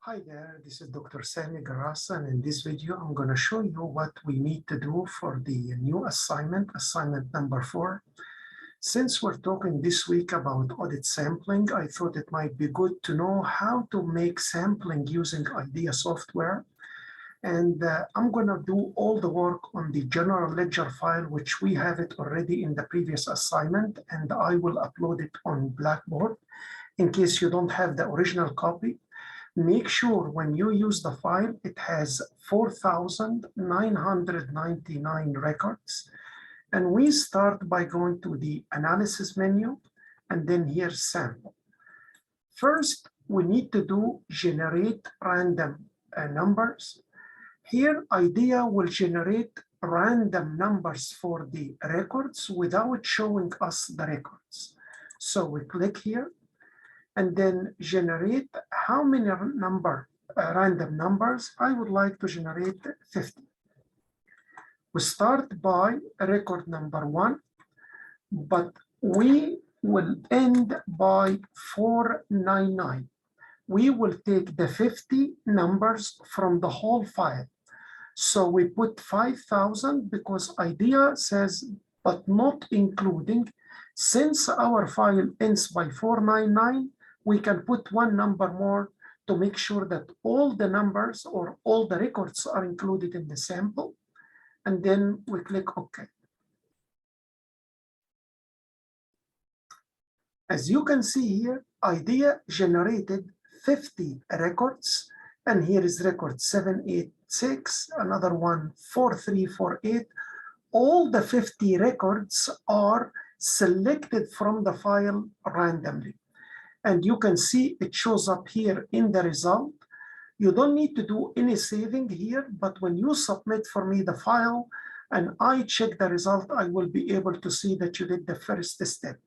Hi there, this is Dr. Sami Garasa, and in this video, I'm going to show you what we need to do for the new assignment number 4. Since we're talking this week about audit sampling, I thought it might be good to know how to make sampling using IDEA software. And I'm going to do all the work on the general ledger file, which we have it already in the previous assignment, and I will upload it on Blackboard. In case you don't have the original copy, make sure when you use the file, it has 4,999 records. And we start by going to the analysis menu, and then here sample. First, we need to do generate random numbers. Here, IDEA will generate random numbers for the records without showing us the records. So we click here, and then generate how many random numbers. I would like to generate 50. We start by record number 1, but we will end by 499. We will take the 50 numbers from the whole file. So we put 5,000 because IDEA says, but not including. Since our file ends by 499, we can put one number more to make sure that all the numbers or all the records are included in the sample. And then we click OK. As you can see here, IDEA generated 50 records. And here is record 786, another one 4348. All the 50 records are selected from the file randomly. And you can see it shows up here in the result. You don't need to do any saving here, but when you submit for me the file and I check the result, I will be able to see that you did the first step,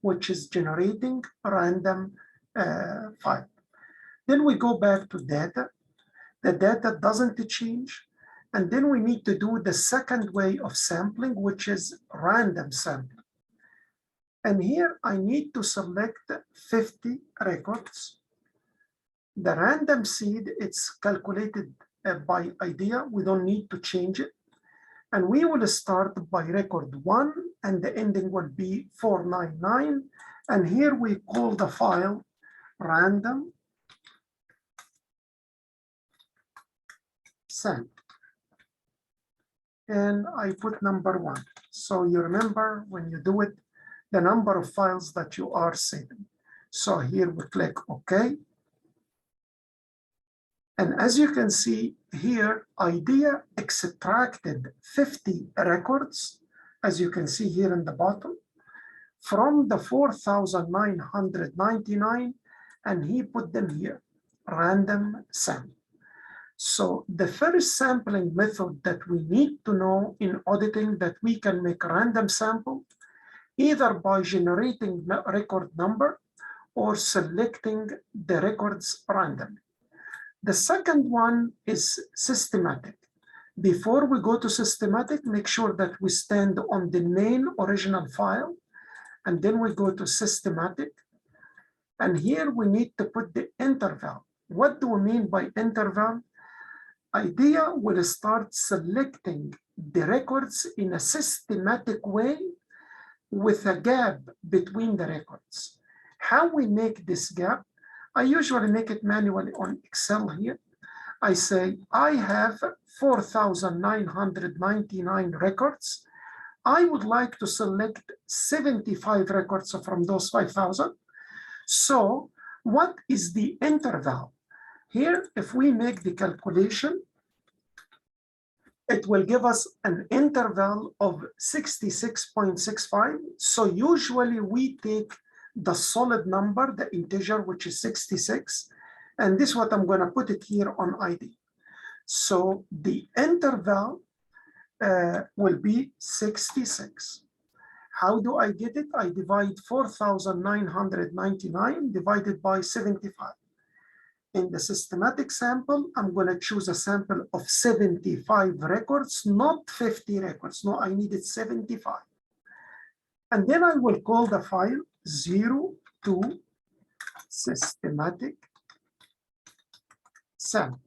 which is generating a random file. Then we go back to data. The data doesn't change. And then we need to do the second way of sampling, which is random sampling. And here I need to select 50 records. The random seed, it's calculated by IDEA. We don't need to change it. And we will start by record 1, and the ending will be 499. And here we call the file random sample. And I put number 1. So you remember when you do it, the number of files that you are saving. So here we click OK. And as you can see here, IDEA extracted 50 records, as you can see here in the bottom, from the 4,999, and he put them here, random sample. So the first sampling method that we need to know in auditing that we can make a random sample, either by generating a record number or selecting the records randomly. The second one is systematic. Before we go to systematic, make sure that we stand on the main original file, and then we go to systematic. And here we need to put the interval. What do we mean by interval? IDEA will start selecting the records in a systematic way with a gap between the records. How we make this gap? I usually make it manually on Excel here. I say, I have 4,999 records. I would like to select 75 records from those 5,000. So what is the interval? Here, if we make the calculation, it will give us an interval of 66.65. So usually we take the solid number, the integer, which is 66. And this is what I'm going to put it here on IDEA. So the interval will be 66. How do I get it? I divide 4,999 divided by 75. In the systematic sample, I'm going to choose a sample of 75 records, not 50 records. No, I needed 75. And then I will call the file 02 systematic sample.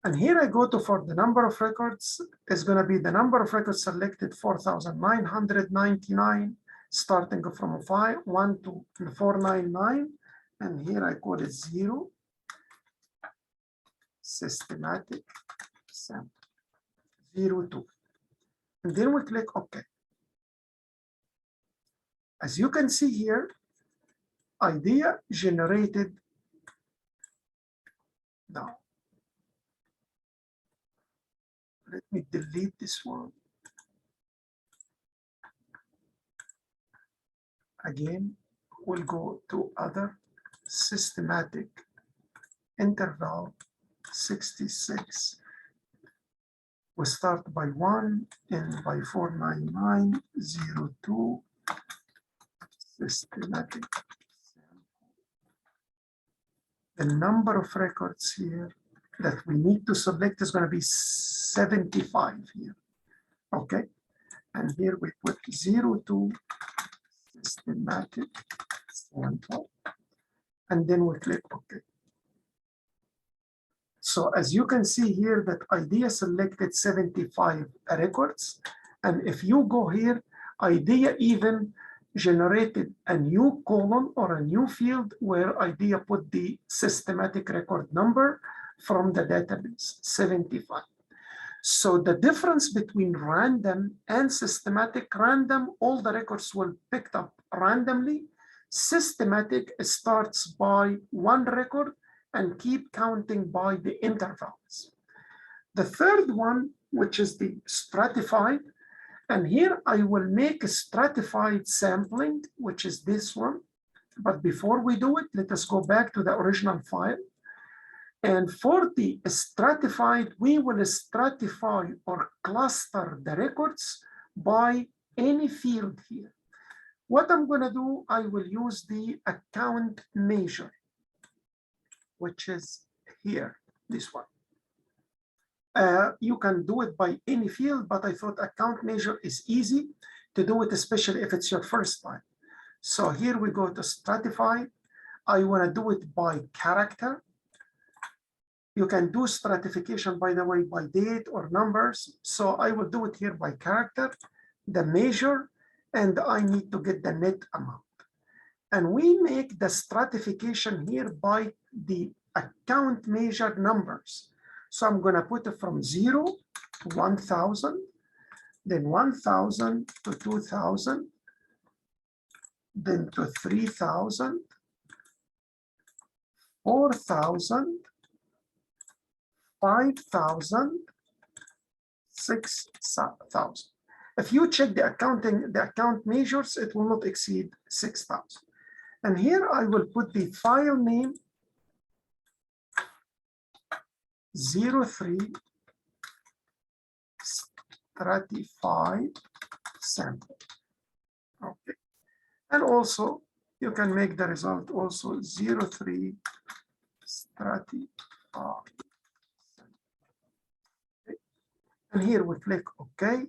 And here I go to for the number of records is going to be the number of records selected 4,999, starting from 1 to 499. And here I call it 0, systematic sample, 0, 2. And then we click OK. As you can see here, IDEA generated now. Let me delete this one. Again, we'll go to other systematic interval 66. We start by 1 and by 49902 systematic sample. The number of records here that we need to select is going to be 75 here. Okay, and here we put 02 systematic sample, and then we click OK. So as you can see here that IDEA selected 75 records, and if you go here, IDEA even generated a new column or a new field where IDEA put the systematic record number from the database, 75. So the difference between random and systematic, random, all the records will picked up randomly. Systematic starts by 1 record and keep counting by the intervals. The third one, which is the stratified, and here I will make a stratified sampling, which is this one. But before we do it, let us go back to the original file. And for the stratified, we will stratify or cluster the records by any field here. What I'm going to do, I will use the account measure, which is here, this one. You can do it by any field, but I thought account measure is easy to do it, especially if it's your first time. So here we go to stratify. I want to do it by character. You can do stratification, by the way, by date or numbers. So I will do it here by character, the measure, and I need to get the net amount. And we make the stratification here by the account measure numbers. So I'm going to put it from 0 to 1,000, then 1,000 to 2,000, then to 3,000, 4,000, 5,000, 6,000. If you check the account measures, it will not exceed 6,000. And here I will put the file name 03 stratified sample. Okay. And also you can make the result also 03 stratified. Okay. And here we click OK.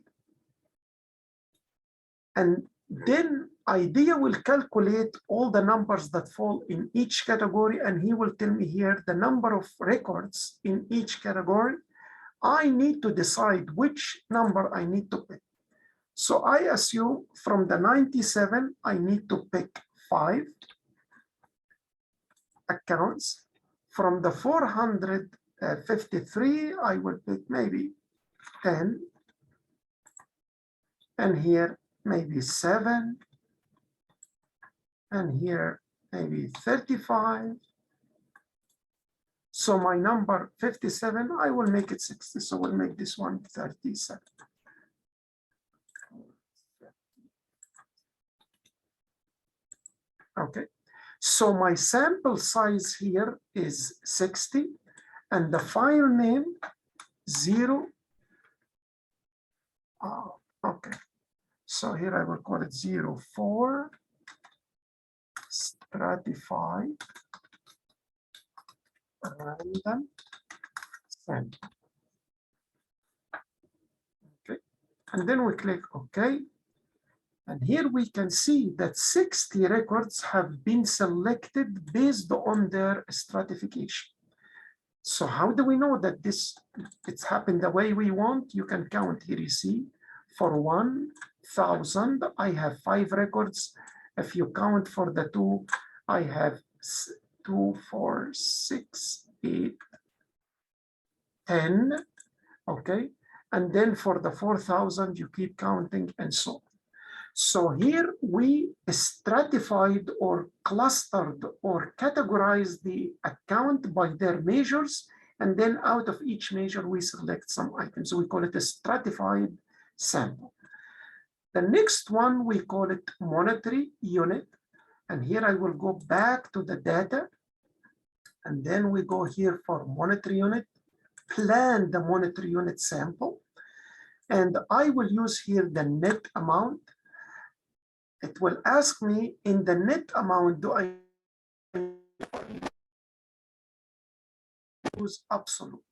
And then IDEA will calculate all the numbers that fall in each category, and he will tell me here the number of records in each category. I need to decide which number I need to pick. So I assume from the 97, I need to pick 5 accounts. From the 453, I will pick maybe 10. And here, maybe 7. And here, maybe 35. So my number 57, I will make it 60. So we'll make this one 37. Okay. So my sample size here is 60. And the file name 0. Oh, okay. So here I will call it 04 stratified random sample. Okay, and then we click OK. And here we can see that 60 records have been selected based on their stratification. So how do we know that it's happened the way we want? You can count here, you see, for 1,000, I have 5 records. If you count for the 2, I have 2, 4, 6, 8, 10, okay? And then for the 4,000, you keep counting and so on. So here we stratified or clustered or categorized the account by their measures, and then out of each measure, we select some items. We call it a stratified sample. The next one, we call it monetary unit. And here I will go back to the data. And then we go here for monetary unit, plan the monetary unit sample. And I will use here the net amount. It will ask me in the net amount, do I use absolute?